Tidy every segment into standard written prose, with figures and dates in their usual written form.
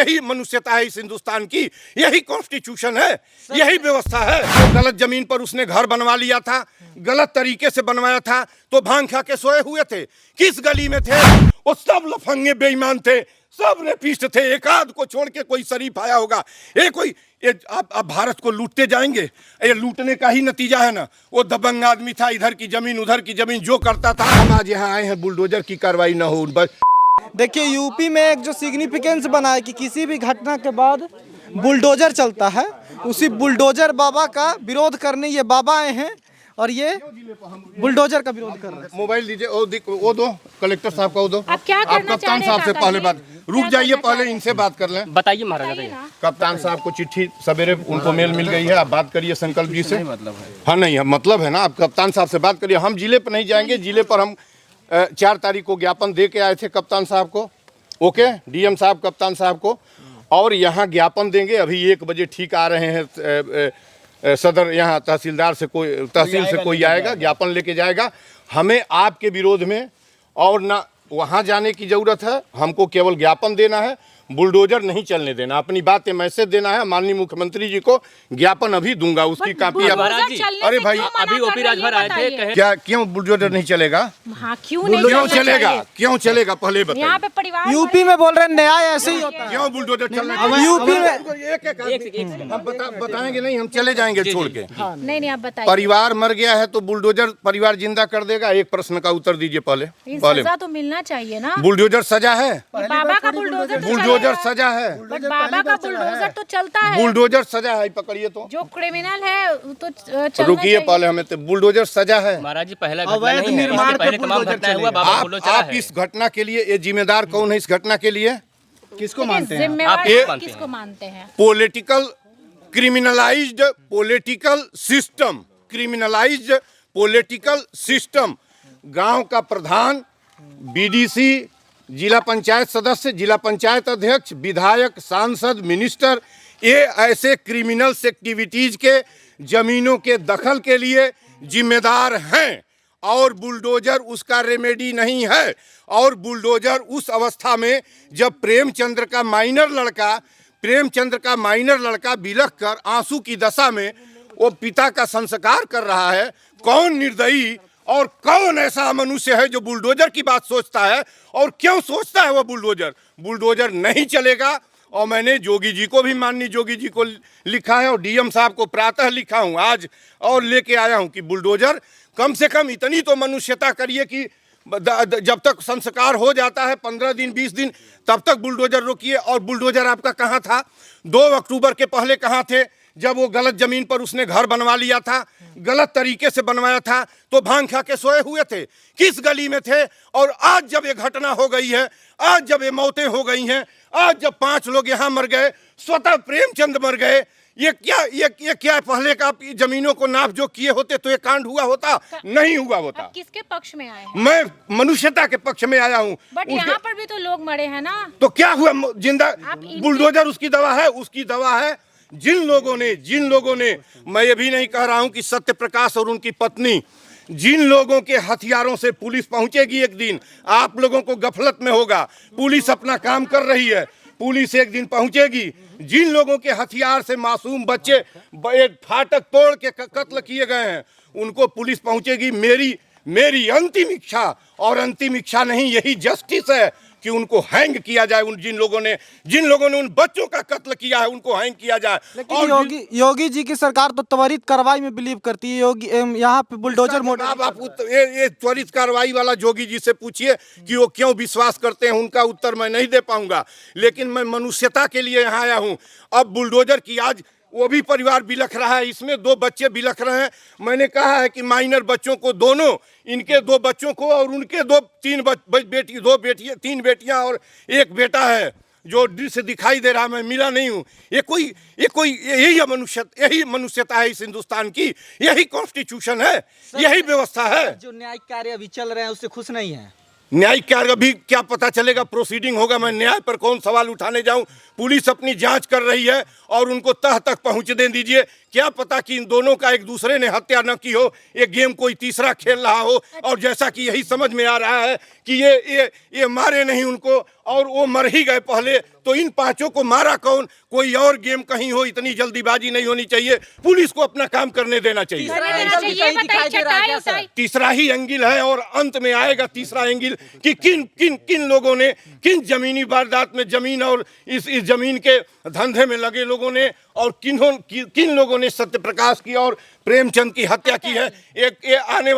यही मनुष्यता है इस हिंदुस्तान की, यही कॉन्स्टिट्यूशन है, यही व्यवस्था है। तो गलत जमीन पर उसने घर बनवा लिया था, गलत तरीके से बनवाया था, तो भांग खा के सोए हुए थे। किस गली में थे? वो सब लफंगे बेईमान थे, सब रेपिस्ट थे, एक आध को छोड़ के कोई शरीफ आया होगा। आप भारत को लूटते जाएंगे, ये लूटने का ही नतीजा है ना। वो दबंग आदमी था, इधर की जमीन उधर की जमीन जो करता था। हम आज यहाँ आए हैं बुलडोजर की कार्रवाई न हो। बस देखिए, यूपी में एक जो सिग्निफिकेंस बना है कि किसी भी घटना के बाद बुलडोजर चलता है, उसी बुलडोजर बाबा का विरोध करने ये बाबा आए हैं और ये बुलडोजर का विरोध कर रहे हैं। मोबाइल दीजिए, वो दो कलेक्टर साहब का, वो दो। आप क्या करना कप्तान चाह रहे साहब से हैं पहले काका बात जी? रुक जाइए, पहले इनसे बात कर लें। बताइए महाराज। कप्तान साहब को चिट्ठी सवेरे उनको मेल मिल गई है, आप बात करिए संकल्प जी से। मतलब है हाँ नहीं है, मतलब है ना, आप कप्तान साहब से बात करिए। हम जिले पर नहीं जाएंगे, जिले पर हम 4 तारीख को ज्ञापन दे के आए थे कप्तान साहब को, ओके, डीएम साहब कप्तान साहब को, और यहाँ ज्ञापन देंगे। अभी 1 बजे ठीक आ रहे हैं सदर, यहाँ तहसीलदार से कोई, तहसील से कोई आएगा, ज्ञापन लेके जाएगा। हमें आपके विरोध में और ना वहाँ जाने की ज़रूरत है, हमको केवल ज्ञापन देना है, बुलडोजर नहीं चलने देना। अपनी बात मैसेज देना है माननीय मुख्यमंत्री जी को। ज्ञापन अभी दूंगा, उसकी कापी अब। अरे भाई, अभी ओपी राजभर आए थे, कहे क्या क्यों बुलडोजर नहीं चलेगा? हाँ, क्यों नहीं चलेगा? क्यों चलेगा पहले बताइए। यहाँ पे परिवार यूपी में बोल रहे हैं न्याय ऐसे ही होता है। क्यों बुलडोजर चलना? यूपी में हम बताएंगे नहीं, हम चले जाएंगे छोड़ के। नहीं आप बताइए। परिवार मर गया है तो बुलडोजर परिवार जिंदा कर देगा? एक प्रश्न का उत्तर दीजिए पहले। सजा तो मिलना चाहिए ना। बुलडोजर सजा है? बाबा का बुलडोजर तो बुलडोजर चलेगा। सजा है? बट बाबा का बुलडोजर तो चलता है। बुलडोजर सजा है, पकड़िए तो। जो क्रिमिनल है वो तो चलना रुकिए चाहिए। पहले, हमें तो बुलडोजर सजा है। महाराज जी पहला घटना नहीं है, इससे पहले तमाम घटनाएं हुआ, बाबा बोलो चला आप है। इस घटना के लिए ये जिम्मेदार कौन है? इस घटना के लिए किसको लेकिन जिम्मेवार आप किसको मानते किसको मानते हैं? Political criminalised political system, criminalised political system. गांव का प्रधान, बीडीसी, जिला पंचायत सदस्य, जिला पंचायत अध्यक्ष, विधायक, सांसद, मिनिस्टर, ये ऐसे क्रिमिनल्स एक्टिविटीज के जमीनों के दखल के लिए जिम्मेदार हैं, और बुलडोजर उसका रेमेडी नहीं है। और बुलडोजर उस अवस्था में जब प्रेमचंद्र का माइनर लड़का बिलख कर आंसू की दशा में वो पिता का संस्कार कर रहा है, कौन निर्दयी और कौन ऐसा मनुष्य है जो बुलडोजर की बात सोचता है? और क्यों सोचता है वो बुलडोजर नहीं चलेगा। और मैंने जोगी जी को भी, माननीय जोगी जी को लिखा है, और डीएम साहब को प्रातः लिखा हूँ आज, और लेके आया हूँ कि बुलडोजर कम से कम इतनी तो मनुष्यता करिए कि जब तक संस्कार हो जाता है 15 दिन 20 दिन, तब तक बुलडोजर रोकिए। और बुलडोजर आपका कहाँ था? 2 अक्टूबर के पहले कहाँ थे? जब वो गलत जमीन पर उसने घर बनवा लिया था, गलत तरीके से बनवाया था, तो भांग खा के सोए हुए थे। किस गली में थे? और आज जब ये घटना हो गई है, आज जब ये मौतें हो गई हैं, आज जब 5 लोग यहाँ मर गए, स्वतः प्रेमचंद मर गए, ये क्या पहले का जमीनों को नाप जो किए होते तो ये कांड हुआ होता? नहीं हुआ होता। आप किसके पक्ष में आए हैं? मैं मनुष्यता के पक्ष में आया हूँ। बट यहाँ पर भी तो लोग मरे हैं ना। तो क्या हुआ? जिंदा इनके- बुलडोजर उसकी दवा है, उसकी दवा है। जिन लोगों ने मैं ये भी नहीं कह रहा हूं कि सत्य प्रकाश और उनकी पत्नी, जिन लोगों के हथियारों से पुलिस पहुंचेगी एक दिन, आप लोगों को गफलत में होगा, पुलिस अपना काम कर रही है, पुलिस एक दिन पहुंचेगी। जिन लोगों के हथियार से मासूम बच्चे फाटक तोड़ के कत्ल किए गए हैं, उनको पुलिस पहुंचेगी। मेरी अंतिम इच्छा, और अंतिम इच्छा नहीं, यही जस्टिस है कि उनको हैंग किया जाए। जिन लोगों ने उन बच्चों का कत्ल किया है, उनको हैंग किया जाए। लेकिन योगी जी की सरकार तो त्वरित कार्रवाई में बिलीव करती है। योगी यहाँ पे बुलडोजर मोटर, आप ये त्वरित कार्रवाई वाला जोगी जी से पूछिए कि वो क्यों विश्वास करते हैं, उनका उत्तर मैं नहीं दे पाऊंगा। लेकिन मैं मनुष्यता के लिए यहाँ आया हूँ। अब बुलडोजर की आज वो भी परिवार बिलख रहा है, इसमें 2 बच्चे बिलख रहे हैं। मैंने कहा है कि माइनर बच्चों को, दोनों इनके 2 बच्चों को और उनके 3 बेटियां और 1 बेटा है जो दृश्य दिखाई दे रहा, मैं मिला नहीं हूँ। यही मनुष्यता है इस हिंदुस्तान की, यही कॉन्स्टिट्यूशन है, यही व्यवस्था है। जो न्यायिक कार्य अभी चल रहे हैं उससे खुश नहीं है। न्यायिक कार्य अभी क्या पता चलेगा? प्रोसीडिंग होगा, मैं न्याय पर कौन सवाल उठाने जाऊं? पुलिस अपनी जांच कर रही है और उनको तह तक पहुंचने दीजिए। क्या पता कि इन दोनों का एक दूसरे ने हत्या न की हो, ये गेम कोई तीसरा खेल रहा हो। और जैसा कि यही समझ में आ रहा है कि ये मारे नहीं उनको, और वो मर ही गए पहले, तो इन पांचों को मारा कौन? कोई और गेम कहीं हो, इतनी जल्दीबाजी नहीं होनी चाहिए। पुलिस को अपना काम करने देना चाहिए। ये बताइए चटाई उटाई तीसरा ही एंगिल है और अंत में आएगा तीसरा एंगिल कि किन किन किन लोगों ने, किन जमीनी वारदात में, जमीन और इस जमीन के धंधे में लगे लोगों ने, और किन लोगों ने सत्यप्रकाश की और प्रेमचंद की हत्या की है। ये आने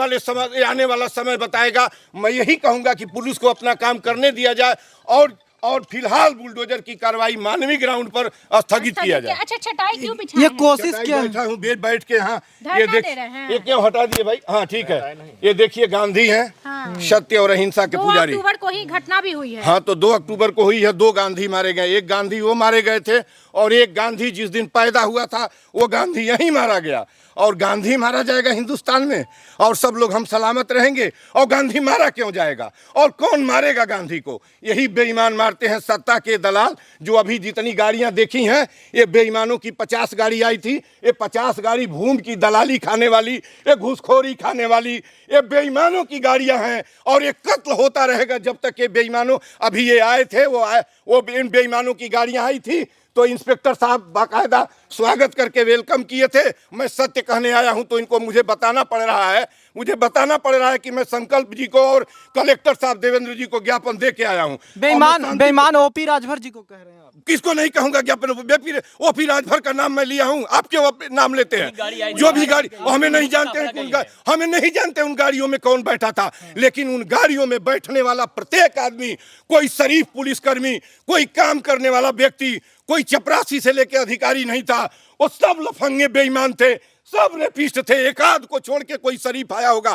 वाला समय बताएगा। मैं यही कहूंगा कि पुलिस को अपना काम करने दिया जाए और फिलहाल बुलडोजर की कार्रवाई मानवीय ग्राउंड पर स्थगित किया जाए। अच्छा चटाई क्यों बिछाई ये है? कोशिश क्या है? बैठा हूँ बैठ के। हाँ धरना ये दे रहे हैं। ये क्यों हटा दिए भाई? हाँ ठीक है। ये देखिए गांधी हैं, हाँ। सत्य और अहिंसा के 2 पुजारी। अक्टूबर को ही घटना भी हुई है। हाँ तो 2 अक्टूबर को हुई है। 2 गांधी मारे गए। एक गांधी वो मारे गए थे और एक गांधी जिस दिन पैदा हुआ था वो गांधी यहीं मारा गया। और गांधी मारा जाएगा हिंदुस्तान में और सब लोग हम सलामत रहेंगे? और गांधी मारा क्यों जाएगा? और कौन मारेगा गांधी को? यही बेईमान मारते हैं, सत्ता के दलाल। जो अभी जितनी गाड़ियां देखी हैं, ये बेईमानों की 50 गाड़ी आई थी। ये 50 गाड़ी भूमि की दलाली खाने वाली, ये घूसखोरी खाने वाली, ये बेईमानों की गाड़ियां हैं। और ये कत्ल होता रहेगा जब तक ये बेईमानों, अभी ये आए थे, वो इन बेईमानों की गाड़ियां आई थी तो इंस्पेक्टर साहब बाकायदा स्वागत करके वेलकम किए थे। मैं सत्य कहने आया हूं तो इनको मुझे बताना पड़ रहा है कि मैं संकल्प जी को और कलेक्टर साहब देवेंद्र जी को ज्ञापन दे के आया हूं। बेईमान ओपी राजभर जी को कह रहे हैं आप? किसको नहीं कहूंगा ज्ञापन? ओपी राजभर का नाम मैं लिया हूं, आप क्यों नाम लेते हैं? जो भी गाड़ी, हमें नहीं जानते हैं हमें नहीं जानते उन गाड़ियों में कौन बैठा था, लेकिन उन गाड़ियों में बैठने वाला प्रत्येक आदमी, कोई शरीफ पुलिसकर्मी, कोई काम करने वाला व्यक्ति, कोई चपरासी से लेके अधिकारी नहीं था। वो सब लफंगे बेईमान थे, सब रेपिस्ट थे। एक आध को छोड़ के कोई शरीफ आया होगा?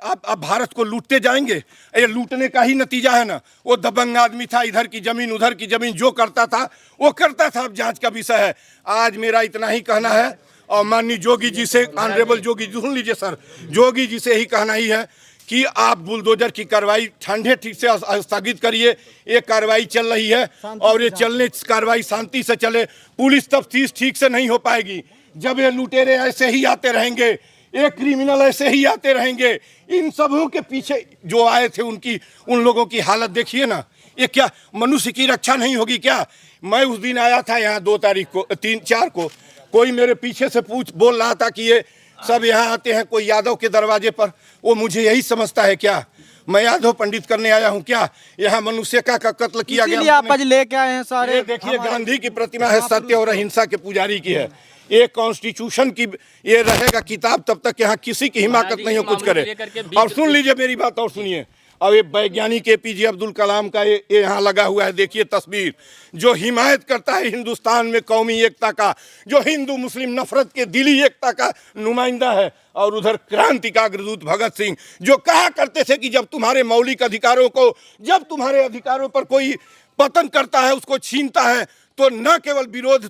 आप भारत को लूटते जाएंगे। ये लूटने का ही नतीजा है ना। वो दबंग आदमी था, इधर की जमीन उधर की जमीन जो करता था वो करता था। अब जांच का विषय है। आज मेरा इतना ही कहना है और माननीय जोगी जी से, ऑनरेबल जोगी जी, सुन लीजिए सर, जोगी जी से ही कहना ही है कि आप बुलडोजर की कार्रवाई ठंडे ठीक से स्थगित करिए। ये कार्रवाई चल रही है और ये कार्रवाई शांति से चले। पुलिस तफ्तीश ठीक से नहीं हो पाएगी जब ये लुटेरे ऐसे ही आते रहेंगे, ये क्रिमिनल ऐसे ही आते रहेंगे। इन सबों के पीछे जो आए थे उन लोगों की हालत देखिए ना। ये क्या मनुष्य की रक्षा नहीं होगी क्या? मैं उस दिन आया था यहाँ 2 तारीख को, 3-4 को, कोई मेरे पीछे से बोल रहा था कि ये सब यहाँ आते हैं कोई यादव के दरवाजे पर। वो मुझे यही समझता है क्या? मैं यादव पंडित करने आया हूँ क्या? यहाँ मनुष्य का कत्ल किया गया। आप आज लेके आए हैं सारे। देखिए गांधी की प्रतिमा है, सत्य और अहिंसा के पुजारी की है। ये कॉन्स्टिट्यूशन की ये रहेगा किताब तब तक यहाँ किसी की हिमाकत नहीं हो कुछ करे। और सुन लीजिए मेरी बात और सुनिए। अब ये वैज्ञानिक APJ अब्दुल कलाम का ये यहाँ लगा हुआ है, देखिए तस्वीर। जो हिमायत करता है हिंदुस्तान में कौमी एकता का, जो हिंदू मुस्लिम नफरत के दिली एकता का नुमाइंदा है। और उधर क्रांति का अग्रदूत भगत सिंह, जो कहा करते थे कि जब तुम्हारे मौलिक अधिकारों को, जब तुम्हारे अधिकारों पर कोई पतन करता है, उसको छीनता है, तो न केवल विरोध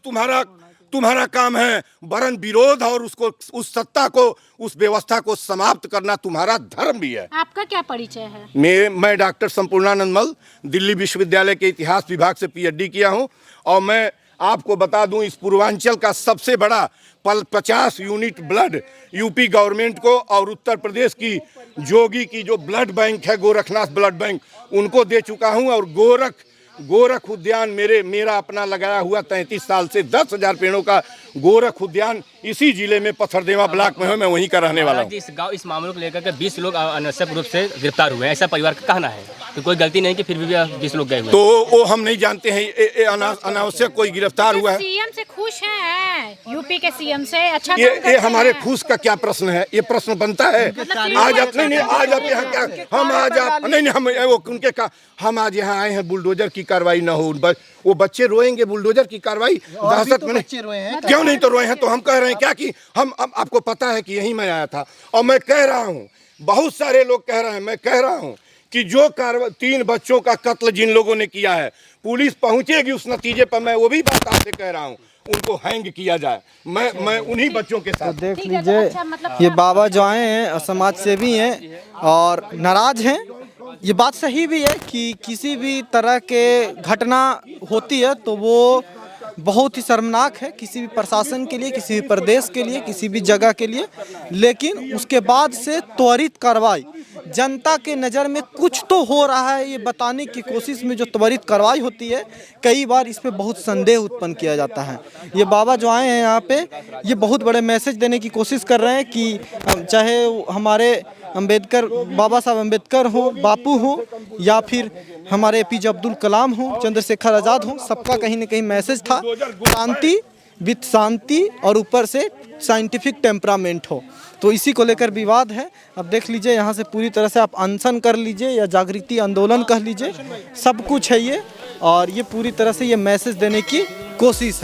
तुम्हारा काम है, वरन विरोध और उसको, उस सत्ता को, उस व्यवस्था को समाप्त करना तुम्हारा धर्म भी है। आपका क्या परिचय है? मैं डॉक्टर संपूर्णानंद मल, दिल्ली विश्वविद्यालय के इतिहास विभाग से PhD किया हूं। और मैं आपको बता दूं, इस पूर्वांचल का सबसे बड़ा 50 यूनिट ब्लड यूपी गवर्नमेंट को और उत्तर प्रदेश की जोगी की जो ब्लड बैंक है, गोरखनाथ ब्लड बैंक, उनको दे चुका हूं। और गोरख उद्यान मेरा अपना लगाया हुआ 33 साल से 10,000 पेड़ों का गोरख उद्यान इसी जिले में पथरदेवा ब्लॉक में है। मैं वहीं का रहने वाला हूँ। इस मामले को लेकर के 20 लोग अनावश्यक रूप से गिरफ्तार हुए हैं, ऐसा परिवार का कहना है। तो कोई गलती नहीं कि फिर भी 20 लोग गए हुए। तो वो हम नहीं जानते हैं अनावश्यक कोई गिरफ्तार हुआ है। सीएम से खुश हैं? यूपी के सीएम से अच्छा ये हमारे खुश का क्या प्रश्न है? ये प्रश्न बनता है? आज आप नहीं आज आप यहाँ क्या, हम आज आप नहीं हम वो उनके का, हम आज यहाँ आए हैं बुलडोजर की कार्रवाई न हो। वो बच्चे रोएंगे बुलडोजर की कार्रवाई, दहशत में क्यों नहीं तो रोए हैं? तो हम कह रहे हैं क्या कि हम आपको पता है कि यहीं मैं आया था। और मैं कह रहा हूँ, बहुत सारे लोग कह रहे हैं, मैं कह रहा हूँ कि जो 3 बच्चों का कत्ल जिन लोगों ने किया है, पुलिस पहुंचेगी उस नतीजे पर। मैं वो भी बात आपसे कह रहा हूँ, उनको हैंग किया जाए। मैं उन्हीं बच्चों के साथ। देख लीजिए, ये बाबा जो आए हैं समाज सेवी हैं और नाराज हैं। ये बात सही भी है कि किसी भी तरह के घटना होती है तो वो बहुत ही शर्मनाक है किसी भी प्रशासन के लिए, किसी भी प्रदेश के लिए, किसी भी जगह के लिए। लेकिन उसके बाद से त्वरित कार्रवाई, जनता के नज़र में कुछ तो हो रहा है ये बताने की कोशिश में जो त्वरित कार्रवाई होती है, कई बार इस पे बहुत संदेह उत्पन्न किया जाता है। ये बाबा जो आए हैं यहाँ पे, ये बहुत बड़े मैसेज देने की कोशिश कर रहे हैं कि चाहे हमारे अंबेडकर, बाबा साहब अंबेडकर हो, बापू हो, या फिर हमारे APJ अब्दुल कलाम हो, चंद्रशेखर आज़ाद हो, सबका कहीं ना कहीं मैसेज था शांति विद शांति और ऊपर से साइंटिफिक टेम्परामेंट हो। तो इसी को लेकर विवाद है। अब देख लीजिए यहाँ से पूरी तरह से आप अनशन कर लीजिए या जागृति आंदोलन कह लीजिए, सब कुछ है ये, और ये पूरी तरह से ये मैसेज देने की कोशिश है।